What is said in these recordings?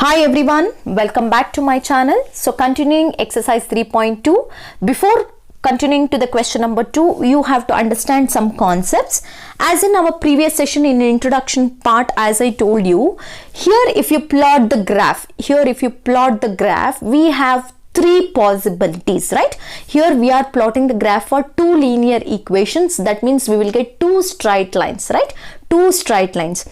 Hi everyone, welcome back to my channel. So continuing exercise 3.2. Before continuing to the question number 2, you have to understand some concepts. As in our previous session in the introduction part, as I told you, here if you plot the graph, we have three possibilities, right? Here we are plotting the graph for two linear equations. That means we will get two straight lines, right? Two straight lines.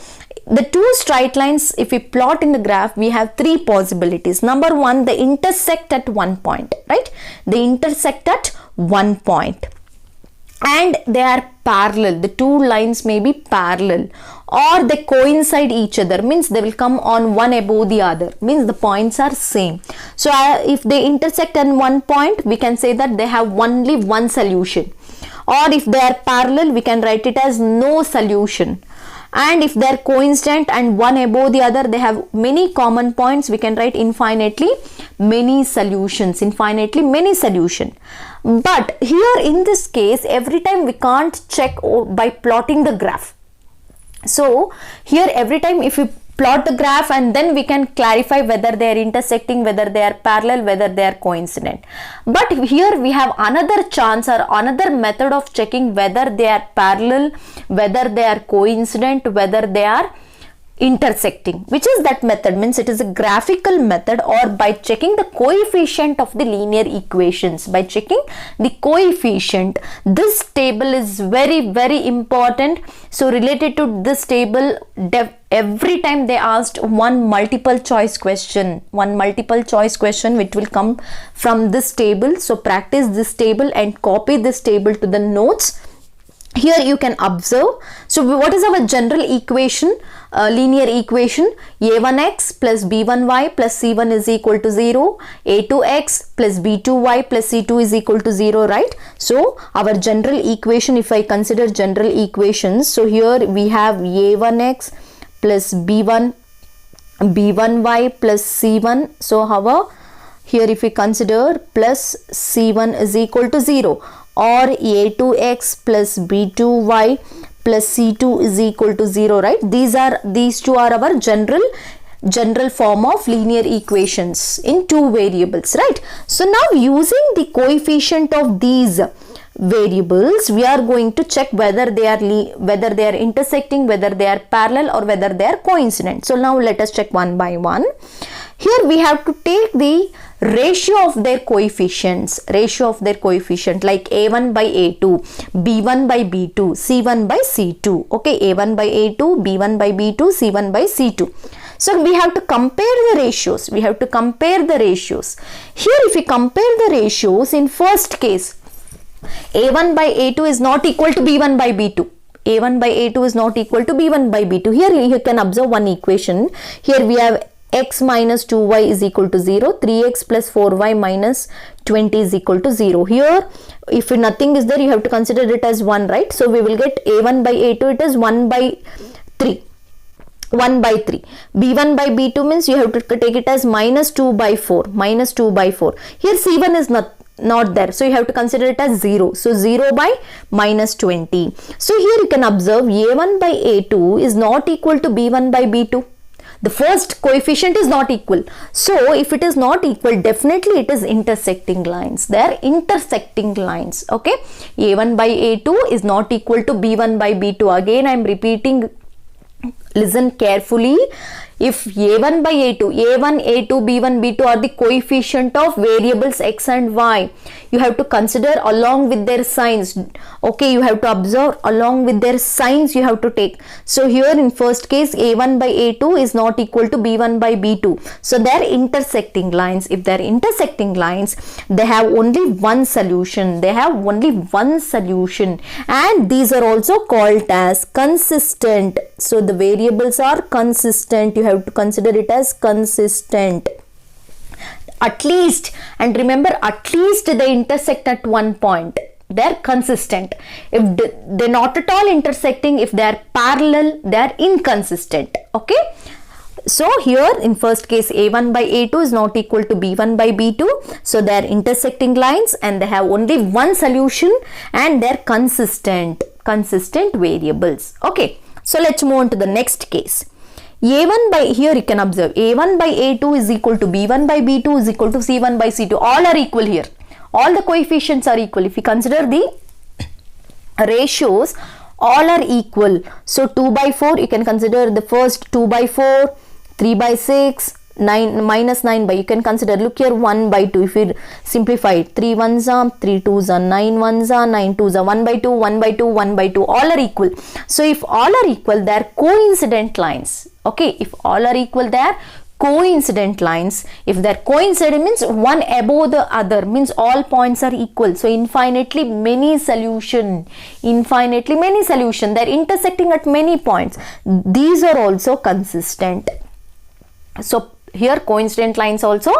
The two straight lines, if we plot in the graph, we have three possibilities. Number one, they intersect at one point, right? They intersect at one point and they are parallel. The two lines may be parallel or they coincide each other, means they will come on one above the other, means the points are same. So if they intersect at one point, we can say that they have only one solution, or if they are parallel, we can write it as no solution. And if they are coincident and one above the other, they have many common points, we can write infinitely many solutions, infinitely many solution. But here in this case, every time we can't check by plotting the graph. So here every time if we plot the graph and then we can clarify whether they are intersecting, whether they are parallel, whether they are coincident. But here we have another chance or another method of checking whether they are parallel, whether they are coincident, whether they are intersecting. Which is that method? Means it is a graphical method, or by checking the coefficient of the linear equations. By checking the coefficient, this table is very important. So related to this table, every time they asked one multiple choice question which will come from this table. So practice this table and copy this table to the notes. Here you can observe. So what is our general equation, linear equation? a1x plus b1y plus c1 is equal to 0, a2x plus b2y plus c2 is equal to 0, right? So our general equation, if I consider general equations, so here we have a1x plus b1y plus c1. So however, here if we consider plus c1 is equal to 0, or a2x plus b2y plus c2 is equal to 0, right? These two are our general form of linear equations in two variables, right? So now using the coefficient of these variables, we are going to check whether they are intersecting, whether they are parallel, or whether they are coincident. So now let us check one by one. Here we have to take the ratio of their coefficients, like a1 by a2, b1 by b2, c1 by c2. Okay, a1 by a2, b1 by b2, c1 by c2. So we have to compare the ratios. Here if we compare the ratios, in first case, a1 by a2 is not equal to b1 by b2. a1 by a2 is not equal to b1 by b2. Here you can observe one equation. Here we have x minus 2y is equal to 0, 3x plus 4y minus 20 is equal to 0. Here if nothing is there, you have to consider it as 1, right? So we will get a1 by a2, it is 1 by 3. b1 by b2 means you have to take it as minus 2 by 4. Here c1 is not there, so you have to consider it as 0. So 0 by minus 20. So here you can observe a1 by a2 is not equal to b1 by b2. The first coefficient is not equal. So if it is not equal, definitely it is intersecting lines. They are intersecting lines. Okay. a1 by a2 is not equal to b1 by b2. Again I am repeating. Listen carefully. If a1 by a2, a1, a2, b1, b2 are the coefficient of variables x and y, you have to consider along with their signs. Okay, you have to observe along with their signs you have to take. So here in first case, a1 by a2 is not equal to b1 by b2. So they are intersecting lines. If they are intersecting lines, they have only one solution. And these are also called as consistent. So the variables are consistent. You have to consider it as consistent. At least, and remember, at least they intersect at one point. They are consistent. If they're not at all intersecting, if they are parallel, they are inconsistent. Okay. So here in first case, a1 by a2 is not equal to b1 by b2. So they are intersecting lines and they have only one solution and they are consistent variables. Okay. So let's move on to the next case. A1 by, here you can observe, A1 by A2 is equal to B1 by B2 is equal to C1 by C2. All are equal here. All the coefficients are equal. If you consider the ratios, all are equal. So 2 by 4, you can consider the first 2 by 4, 3 by 6, 9 minus 9 by, you can consider, look here, 1 by 2. If you simplify it, 3 1s are, 3 2s are, 9 1s are, 9 2s are, 1 by 2, 1 by 2, 1 by 2, all are equal. So if all are equal, they are coincident lines. Okay, if all are equal, they are coincident lines. If they are coincident means one above the other, means all points are equal. So infinitely many solution, they are intersecting at many points. These are also consistent. So here coincident lines also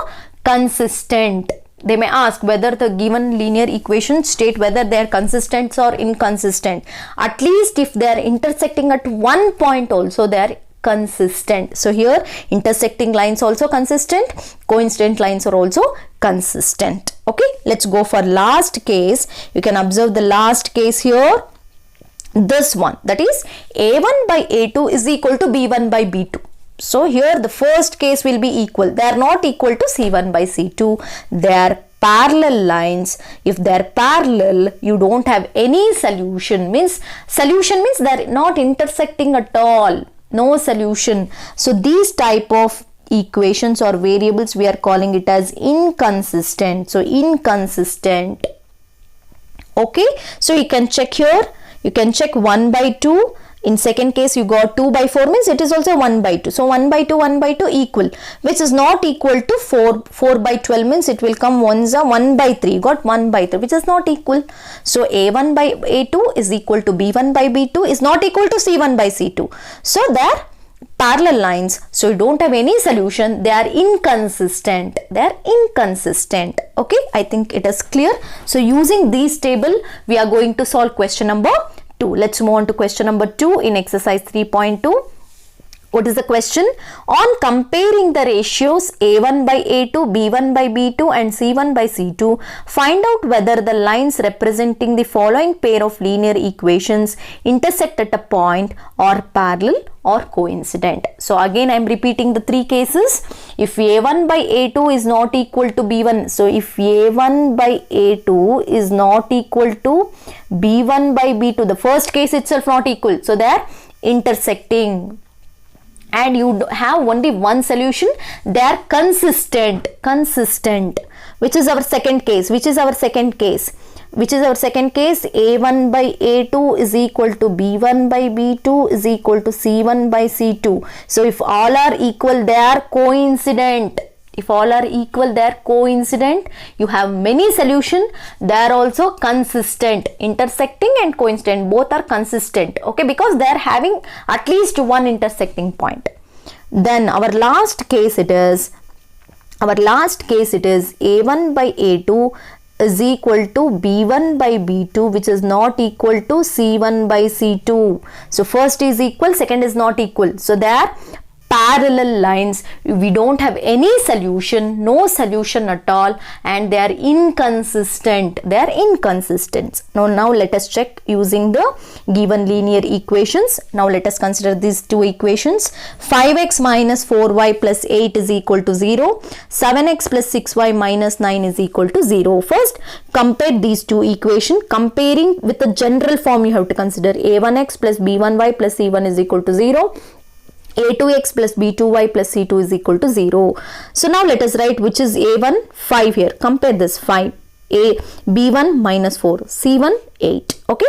consistent. They may ask whether the given linear equation state whether they are consistent or inconsistent. At least if they are intersecting at one point also, they are consistent. So here intersecting lines also consistent, coincident lines are also consistent. Okay, let's go for last case. You can observe the last case here, this one, that is A1 by A2 is equal to B1 by B2. So here the first case will be equal. They are not equal to C1 by C2. They are parallel lines. If they are parallel, you don't have any solution. Means they are not intersecting at all. No solution. So these type of equations or variables, we are calling it as inconsistent. So inconsistent. Okay. So you can check here. You can check 1 by 2. In second case, you got 2 by 4 means it is also 1 by 2. So 1 by 2 equal, which is not equal to 4 by 12 means it will come 1 by 3. You got 1 by 3, which is not equal. So A1 by A2 is equal to B1 by B2 is not equal to C1 by C2. So they are parallel lines. So you don't have any solution. They are inconsistent. Okay, I think it is clear. So using this table, we are going to solve question number 2. Let's move on to question number 2 in exercise 3.2. What is the question? On comparing the ratios A1 by A2, B1 by B2 and C1 by C2, find out whether the lines representing the following pair of linear equations intersect at a point or parallel or coincident. So again I am repeating the three cases. If A1 by A2 is not equal to B1, so if A1 by A2 is not equal to B1 by B2, the first case itself not equal, so they are intersecting. And you have only one solution, they are consistent, which is our second case. A1 by A2 is equal to B1 by B2 is equal to C1 by C2. So if all are equal, they are coincident. You have many solutions, they are also consistent. Intersecting and coincident, both are consistent. Okay, because they are having at least one intersecting point. Then our last case it is A1 by A2 is equal to B1 by B2, which is not equal to C1 by C2. So first is equal, second is not equal. So they are parallel lines. We don't have any solution, no solution at all, and they are inconsistent. Now let us check using the given linear equations. Now let us consider these two equations. 5x minus 4y plus 8 is equal to 0. 7x plus 6y minus 9 is equal to 0. First compare these two equations. Comparing with the general form, you have to consider a1x plus b1y plus c1 is equal to 0. A2x plus B2y plus C2 is equal to 0. So now let us write which is A1, 5 here. Compare this 5. B1 minus 4. C1, 8. Okay.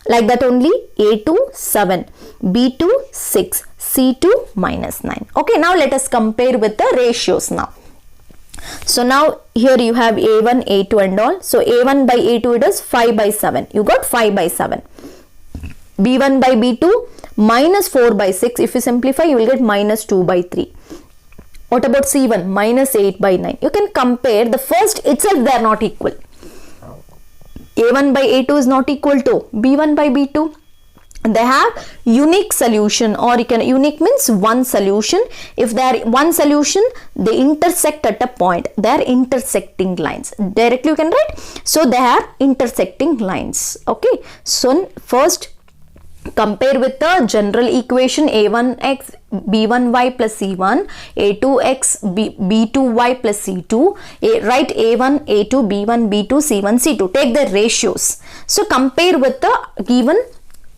Like that only. A2, 7. B2, 6. C2, minus 9. Okay. Now let us compare with the ratios now. So now here you have A1, A2 and all. So A1 by A2 it is 5 by 7. You got 5 by 7. B1 by B2 minus 4 by 6. If you simplify, you will get minus 2 by 3. What about C1? Minus 8 by 9. You can compare. The first itself, they are not equal. A1 by A2 is not equal to B1 by B2. They have unique solution, or you can, unique means one solution. If they are one solution, they intersect at a point. They are intersecting lines. Directly you can write. So they are intersecting lines. Okay. So first Compare with the general equation a1x b1y plus c1, a2x b2y plus c2, write a1, a2, b1, b2, c1, c2. Take the ratios. So compare with the given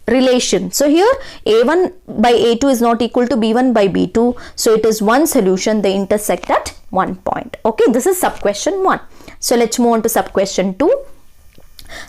relation. So here a1 by a2 is not equal to b1 by b2. So it is one solution. They intersect at one point. Okay, this is sub question 1. So let's move on to sub question 2.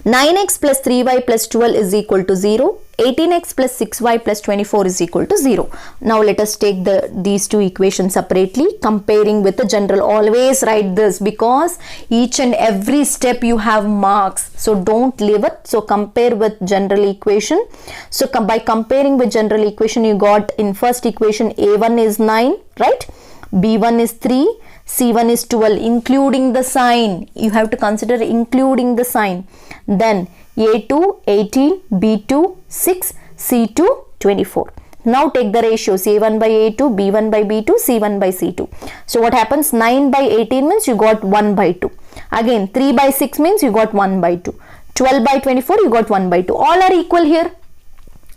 9x plus 3y plus 12 is equal to 0. 18x plus 6y plus 24 is equal to 0. Now let us take these two equations separately, comparing with the general. Always write this because each and every step you have marks. So don't leave it. So compare with general equation. So by comparing with general equation, you got in first equation a1 is 9, right? b1 is 3. C1 is 12, including the sign. You have to consider including the sign. Then A2, 18, B2, 6, C2, 24. Now take the ratios A1 by A2, B1 by B2, C1 by C2. So what happens? 9 by 18 means you got 1 by 2. Again 3 by 6 means you got 1 by 2. 12 by 24 you got 1 by 2. All are equal here.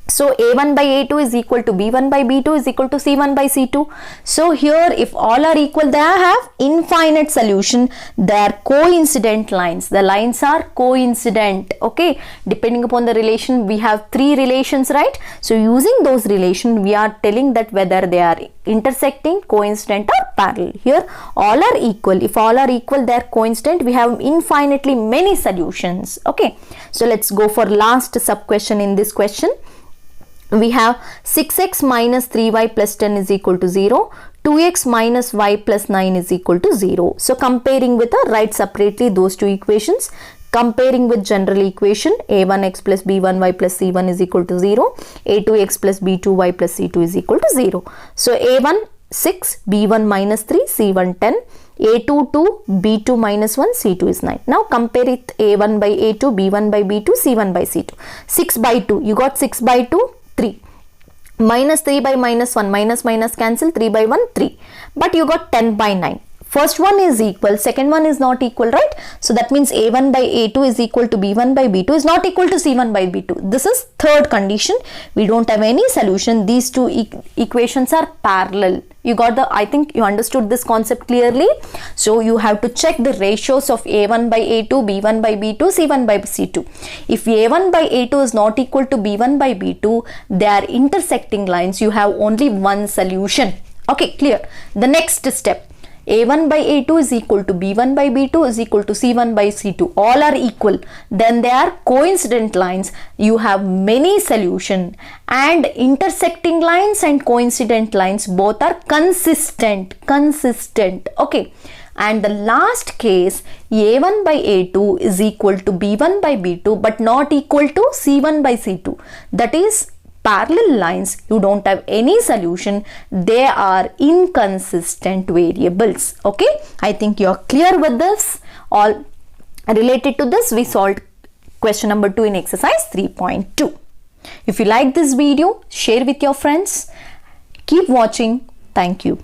So A1 by A2 is equal to B1 by B2 is equal to C1 by C2. So here if all are equal, they have infinite solution. They are coincident lines. The lines are coincident. Okay. Depending upon the relation, we have three relations, right? So using those relations, we are telling that whether they are intersecting, coincident or parallel. Here all are equal. If all are equal, they are coincident. We have infinitely many solutions. Okay. So let's go for last sub question in this question. We have 6x minus 3y plus 10 is equal to 0. 2x minus y plus 9 is equal to 0. So comparing with write separately those two equations. Comparing with general equation, a1x plus b1y plus c1 is equal to 0. a2x plus b2y plus c2 is equal to 0. So a1 6, b1 minus 3, c1 10. a2 2, b2 minus 1, c2 is 9. Now compare it a1 by a2, b1 by b2, c1 by c2. 6 by 2, you got 6 by 2, 3. Minus 3 by minus 1, minus minus cancel, 3 by 1, 3. But you got 10 by 9. First one is equal, second one is not equal, right? So that means a1 by a2 is equal to b1 by b2 is not equal to c1 by b2. This is third condition. We don't have any solution. These two equations are parallel. You got the, I think you understood this concept clearly. So you have to check the ratios of a1 by a2, b1 by b2, c1 by c2. If a1 by a2 is not equal to b1 by b2, they are intersecting lines. You have only one solution. Okay, clear. The next step. a1 by a2 is equal to b1 by b2 is equal to c1 by c2. All are equal. Then they are coincident lines. You have many solution, and intersecting lines and coincident lines both are consistent. Okay. And the last case, a1 by a2 is equal to b1 by b2 but not equal to c1 by c2. That is parallel lines. You don't have any solution. They are inconsistent variables. Okay, I think you are clear with this. All related to this, we solved question number 2 in exercise 3.2. If you like this video, share with your friends. Keep watching. Thank you.